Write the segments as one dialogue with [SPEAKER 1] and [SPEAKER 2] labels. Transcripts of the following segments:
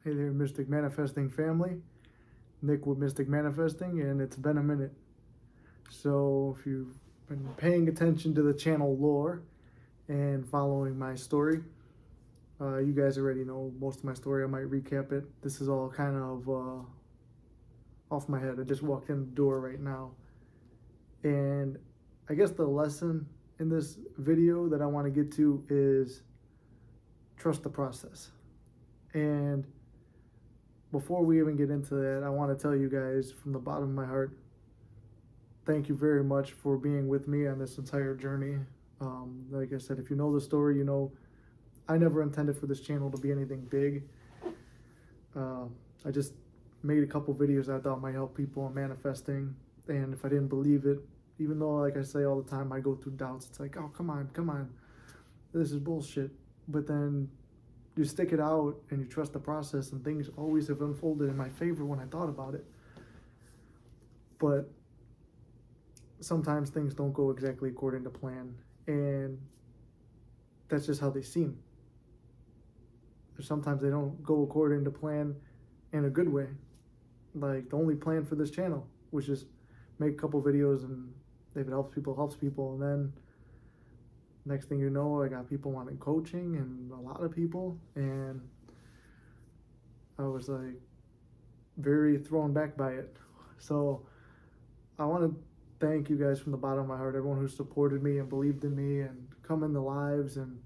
[SPEAKER 1] Hey there, Mystic Manifesting family. Nick with Mystic Manifesting, and it's been a minute. So, if you've been paying attention to the channel lore and following my story, you guys already know most of my story. I might recap it. This is all kind of off my head. I just walked in the door right now. And I guess the lesson in this video that I want to get to is trust the process. And before we even get into that, I want to tell you guys from the bottom of my heart, thank you very much for being with me on this entire journey. Like I said, if you know the story, you know I never intended for this channel to be anything big. I just made a couple videos I thought might help people in manifesting, and if I didn't believe it, even though, like I say all the time, I go through doubts, it's like, oh, come on, this is bullshit. But then you stick it out and you trust the process, and things always have unfolded in my favor when I thought about it. But sometimes things don't go exactly according to plan, and that's just how they seem. Sometimes they don't go according to plan in a good way. Like the only plan for this channel, which is make a couple videos, and if it helps people, and then next thing you know, I got people wanting coaching and a lot of people, and I was like very thrown back by it. So I want to thank you guys from the bottom of my heart, everyone who supported me and believed in me and come in the lives and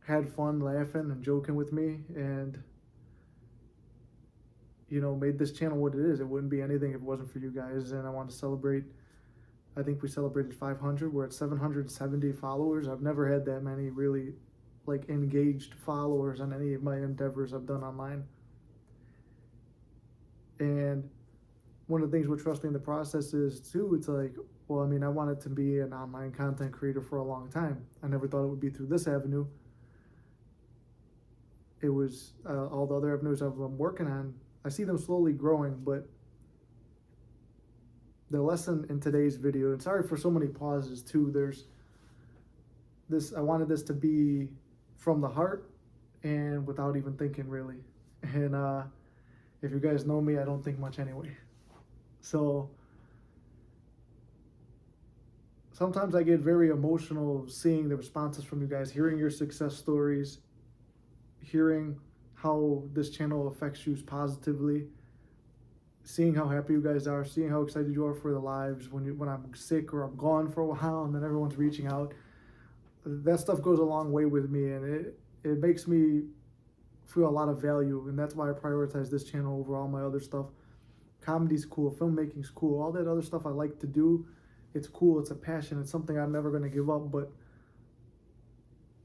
[SPEAKER 1] had fun laughing and joking with me, and made this channel what it is. It wouldn't be anything if it wasn't for you guys. And I want to celebrate, I think we celebrated 500. We're at 770 followers. I've never had that many really engaged followers on any of my endeavors I've done online. And one of the things we're trusting the process is too, it's like, well, I mean, I wanted to be an online content creator for a long time. I never thought it would be through this avenue. It was all the other avenues I'm working on. I see them slowly growing, but the lesson in today's video, and sorry for so many pauses too, there's this, I wanted this to be from the heart and without even thinking really. And if you guys know me, I don't think much anyway. So sometimes I get very emotional seeing the responses from you guys, hearing your success stories, hearing how this channel affects you positively, seeing how happy you guys are, seeing how excited you are for the lives when I'm sick or I'm gone for a while, and then everyone's reaching out. That stuff goes a long way with me, and it makes me feel a lot of value, and that's why I prioritize this channel over all my other stuff. Comedy's cool, filmmaking's cool, all that other stuff I like to do, it's cool, it's a passion, it's something I'm never going to give up. But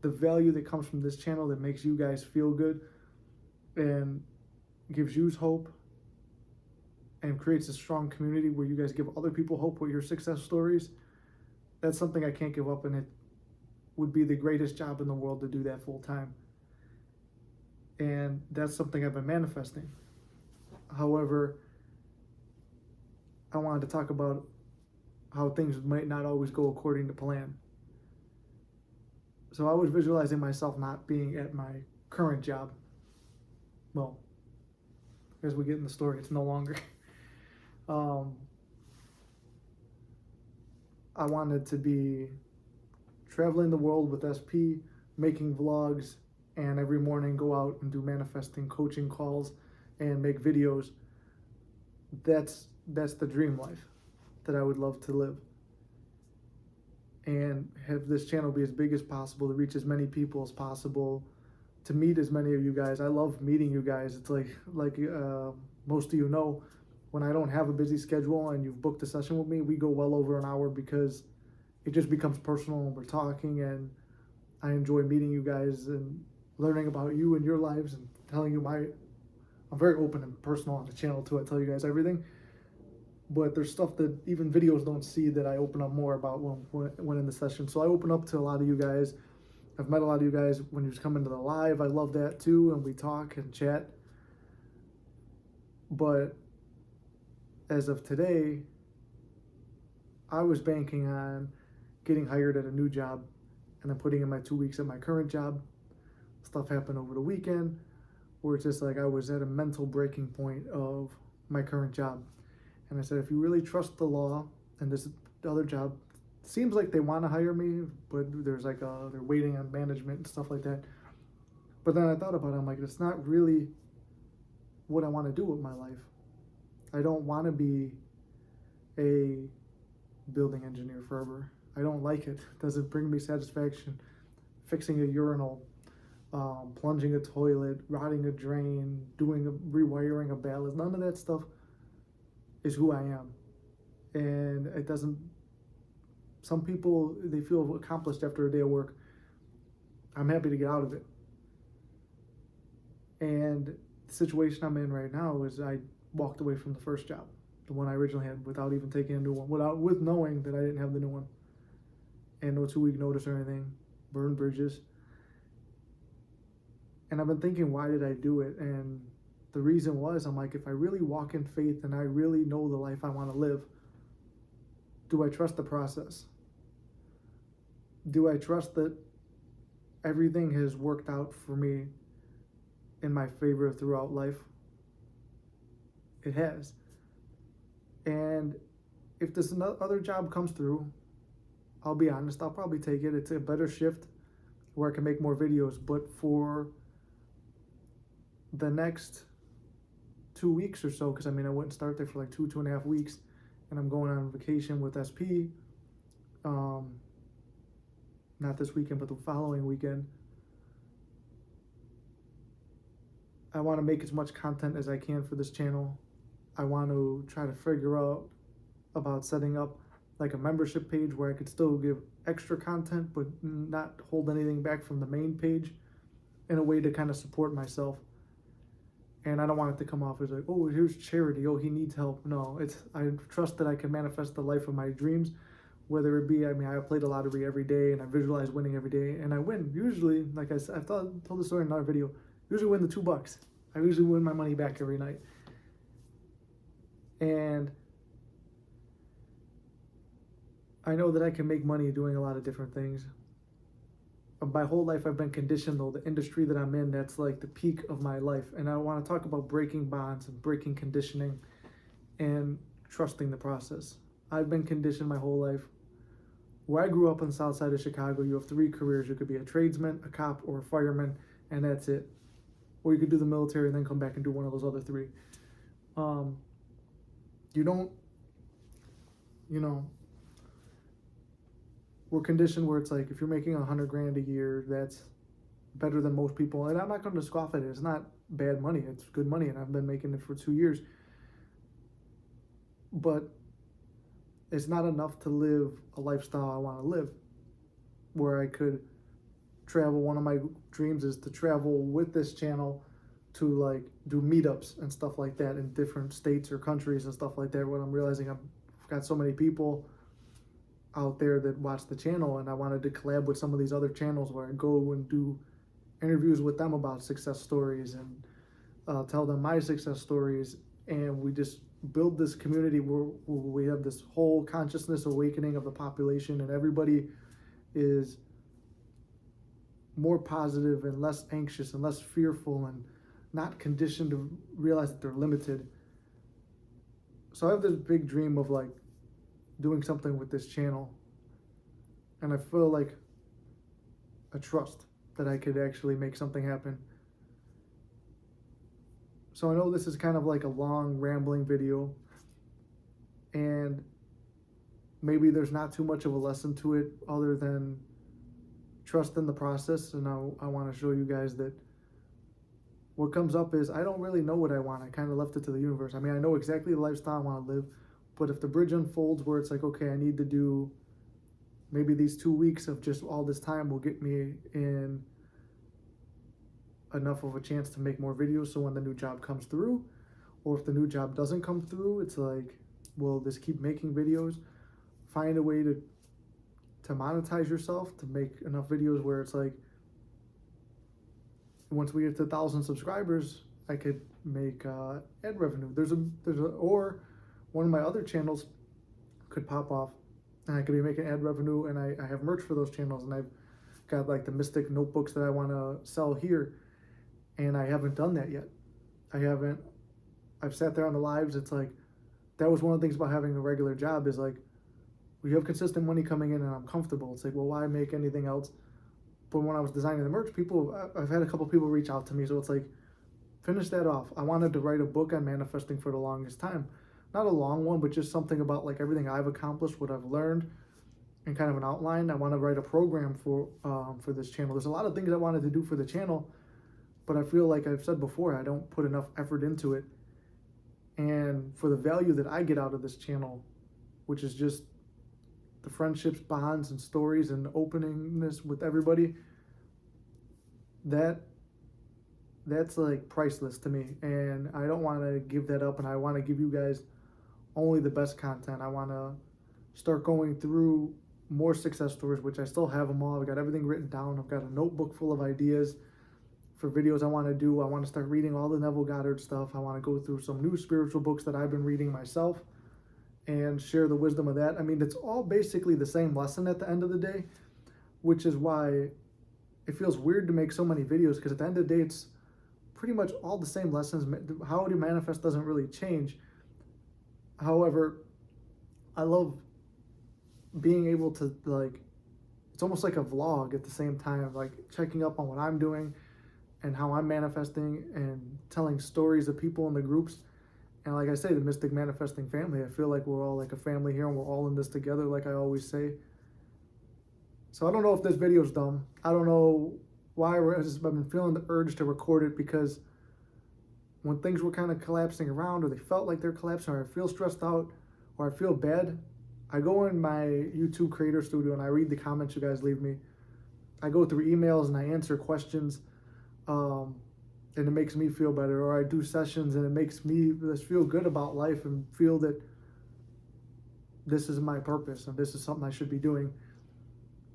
[SPEAKER 1] the value that comes from this channel that makes you guys feel good and gives you hope and creates a strong community where you guys give other people hope with your success stories, that's something I can't give up, and it would be the greatest job in the world to do that full time. And that's something I've been manifesting. However, I wanted to talk about how things might not always go according to plan. So I was visualizing myself not being at my current job. Well, as we get in the story, it's no longer. I wanted to be traveling the world with SP, making vlogs, and every morning go out and do manifesting coaching calls and make videos. That's the dream life that I would love to live. And have this channel be as big as possible, to reach as many people as possible, to meet as many of you guys. I love meeting you guys. It's like most of you know, when I don't have a busy schedule and you've booked a session with me, we go well over an hour because it just becomes personal and we're talking, and I enjoy meeting you guys and learning about you and your lives and telling you I'm very open and personal on the channel too. I tell you guys everything, but there's stuff that even videos don't see that I open up more about when in the session. So I open up to a lot of you guys. I've met a lot of you guys when you come into the live. I love that too, and we talk and chat. But as of today, I was banking on getting hired at a new job and then putting in my 2 weeks at my current job. Stuff happened over the weekend. where it's just like I was at a mental breaking point of my current job. And I said, if you really trust the law and this other job seems like they want to hire me, but there's like they're waiting on management and stuff like that. But then I thought about it, I'm like, it's not really what I want to do with my life. I don't want to be a building engineer forever. I don't like it. It doesn't bring me satisfaction. Fixing a urinal, plunging a toilet, rotting a drain, rewiring a ballast, none of that stuff is who I am. And it doesn't, some people, they feel accomplished after a day of work. I'm happy to get out of it. And the situation I'm in right now is I walked away from the first job, the one I originally had, without even taking a new one, with knowing that I didn't have the new one. And no 2-week notice or anything, burn bridges. And I've been thinking, why did I do it? And the reason was, I'm like, if I really walk in faith and I really know the life I want to live, do I trust the process? Do I trust that everything has worked out for me in my favor throughout life? It has. And if this other job comes through, I'll be honest, I'll probably take it. It's a better shift where I can make more videos. But for the next 2 weeks or so, because I wouldn't start there for like 2.5 weeks, and I'm going on vacation with SP, not this weekend, but the following weekend. I want to make as much content as I can for this channel. I want to try to figure out about setting up like a membership page where I could still give extra content but not hold anything back from the main page, in a way to kind of support myself. And I don't want it to come off as like, oh, here's charity, oh, he needs help. No, I trust that I can manifest the life of my dreams, whether it be, I played the lottery every day and I visualize winning every day, and I win. Usually, like I said, I've told the story in another video, usually win the $2. I usually win my money back every night. And I know that I can make money doing a lot of different things. My whole life I've been conditioned, though, the industry that I'm in, that's like the peak of my life. And I want to talk about breaking bonds and breaking conditioning and trusting the process. I've been conditioned my whole life. Where I grew up on the south side of Chicago, you have 3 careers. You could be a tradesman, a cop, or a fireman, and that's it. Or you could do the military and then come back and do one of those other 3. You don't, we're conditioned where it's like, if you're making $100,000 a year, that's better than most people. And I'm not going to scoff at it. It's not bad money. It's good money, and I've been making it for 2 years. But it's not enough to live a lifestyle I want to live, where I could travel. One of my dreams is to travel with this channel to like do meetups and stuff like that in different states or countries and stuff like that. When I'm realizing I've got so many people out there that watch the channel, and I wanted to collab with some of these other channels where I go and do interviews with them about success stories and tell them my success stories, and we just build this community where we have this whole consciousness awakening of the population, and everybody is more positive and less anxious and less fearful and not conditioned to realize that they're limited. So I have this big dream of like doing something with this channel, and I feel like a trust that I could actually make something happen. So I know this is kind of like a long rambling video, and maybe there's not too much of a lesson to it other than trust in the process. And I want to show you guys that what comes up is, I don't really know what I want. I kind of left it to the universe. I know exactly the lifestyle I want to live, but if the bridge unfolds where it's like, okay, I need to do maybe these 2 weeks of just all this time will get me in enough of a chance to make more videos, so when the new job comes through, or if the new job doesn't come through, it's like, well, just keep making videos, find a way to monetize yourself, to make enough videos where it's like, once we get to 1,000 subscribers, I could make ad revenue. Or one of my other channels could pop off, and I could be making ad revenue, and I have merch for those channels, and I've got like the Mystic notebooks that I want to sell here. and I haven't done that yet. I've sat there on the lives. It's like, that was one of the things about having a regular job is like, we have consistent money coming in and I'm comfortable. It's like, well, why make anything else? But when I was designing the merch, I've had a couple people reach out to me. So it's like, finish that off. I wanted to write a book on manifesting for the longest time. Not a long one, but just something about like everything I've accomplished, what I've learned, and kind of an outline. I want to write a program for this channel. There's a lot of things I wanted to do for the channel, but I feel like I've said before, I don't put enough effort into it. And for the value that I get out of this channel, which is just the friendships, bonds, and stories and openingness with everybody, that's like priceless to me. And I don't want to give that up, and I want to give you guys only the best content. I want to start going through more success stories, which I still have them all. I've got everything written down. I've got a notebook full of ideas for videos I want to do. I want to start reading all the Neville Goddard stuff. I want to go through some new spiritual books that I've been reading myself and share the wisdom of that. I mean, it's all basically the same lesson at the end of the day, which is why it feels weird to make so many videos, because at the end of the day, it's pretty much all the same lessons. How to manifest doesn't really change. However, I love being able to, like, it's almost like a vlog at the same time, like checking up on what I'm doing and how I'm manifesting and telling stories of people in the groups. And like I say, the Mystic Manifesting family, I feel like we're all like a family here and we're all in this together, like I always say. So I don't know if this video's dumb. I don't know why. I've been feeling the urge to record it, because when things were kind of collapsing around, or they felt like they're collapsing, or I feel stressed out, or I feel bad, I go in my YouTube Creator Studio and I read the comments you guys leave me. I go through emails and I answer questions, and it makes me feel better. Or I do sessions and it makes me just feel good about life and feel that this is my purpose and this is something I should be doing.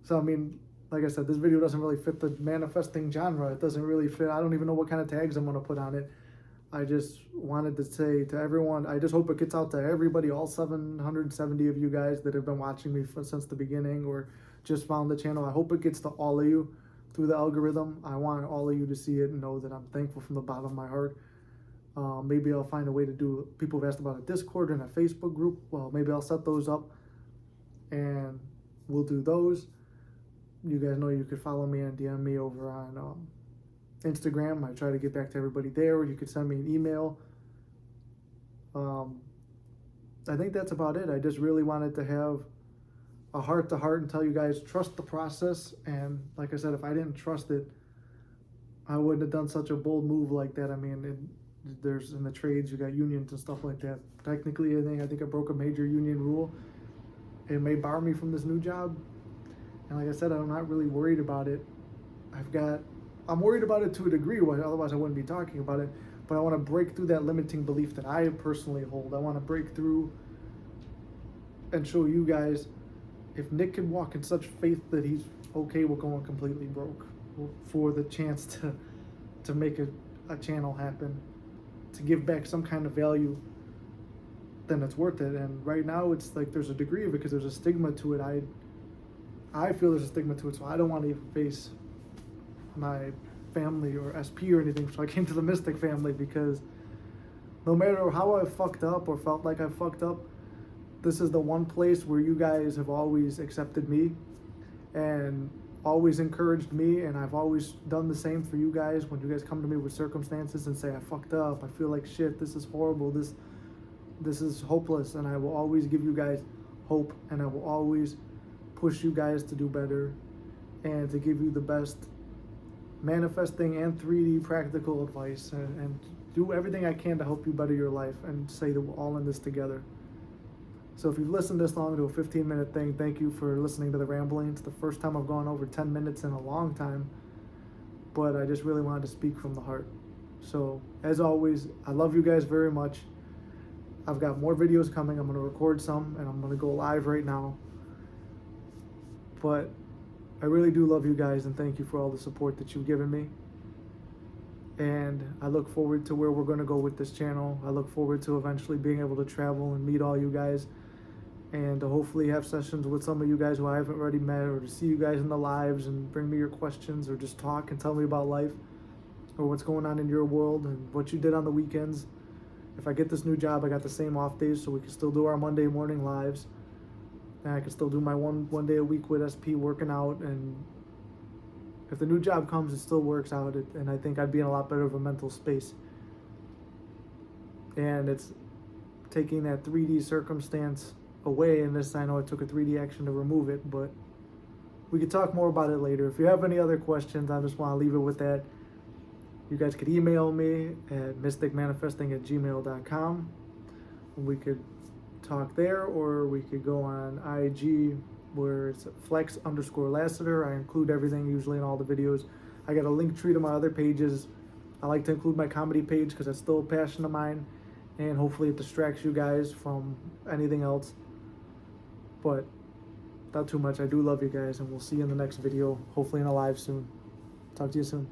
[SPEAKER 1] So, I mean, like I said, this video doesn't really fit the manifesting genre. It doesn't really fit. I don't even know what kind of tags I'm going to put on it. I just wanted to say to everyone, I just hope it gets out to everybody, all 770 of you guys that have been watching me since the beginning or just found the channel. I hope it gets to all of you through the algorithm. I want all of you to see it and know that I'm thankful from the bottom of my heart. Maybe I'll find a way to do, people have asked about a Discord and a Facebook group. Well, maybe I'll set those up and we'll do those. You guys know you could follow me and DM me over on Instagram. I try to get back to everybody there, or you could send me an email. I think that's about it. I just really wanted to have a heart-to-heart and tell you guys, trust the process. And like I said, if I didn't trust it, I wouldn't have done such a bold move like that. I mean, there's in the trades, you got unions and stuff like that. Technically, I think I broke a major union rule. It may bar me from this new job. And like I said, I'm not really worried about it. I'm worried about it to a degree, otherwise I wouldn't be talking about it. But I want to break through that limiting belief that I personally hold. I want to break through and show you guys, if Nick can walk in such faith that he's okay with going completely broke for the chance to make a channel happen, to give back some kind of value, then it's worth it. And right now it's like there's a degree of it because there's a stigma to it. I feel there's a stigma to it, so I don't want to even face my family or SP or anything. So I came to the Mystic family, because no matter how I fucked up or felt like I fucked up, this is the one place where you guys have always accepted me and always encouraged me, and I've always done the same for you guys. When you guys come to me with circumstances and say, I fucked up, I feel like shit, this is horrible, this is hopeless, and I will always give you guys hope, and I will always push you guys to do better and to give you the best manifesting and 3D practical advice, and do everything I can to help you better your life, and say that we're all in this together. So if you've listened this long to a 15-minute thing, thank you for listening to the rambling. It's the first time I've gone over 10 minutes in a long time, but I just really wanted to speak from the heart. So as always, I love you guys very much. I've got more videos coming. I'm going to record some and I'm going to go live right now. But I really do love you guys, and thank you for all the support that you've given me. And I look forward to where we're going to go with this channel. I look forward to eventually being able to travel and meet all you guys, and to hopefully have sessions with some of you guys who I haven't already met, or to see you guys in the lives and bring me your questions, or just talk and tell me about life. or what's going on in your world and what you did on the weekends. If I get this new job, I got the same off days, so we can still do our Monday morning lives. And I can still do my one day a week with SP working out. And if the new job comes, it still works out. And I think I'd be in a lot better of a mental space. And it's taking that 3D circumstance away. And this, I know it took a 3D action to remove it, but we could talk more about it later. If you have any other questions, I just want to leave it with that. You guys could email me at mysticmanifesting@gmail.com. We could talk there, or we could go on IG where it's flex_Lassiter. I include everything usually in all the videos. I got a link tree to my other pages. I like to include my comedy page because it's still a passion of mine, and hopefully it distracts you guys from anything else. But not too much. I do love you guys, and we'll see you in the next video, hopefully in a live soon. Talk to you soon.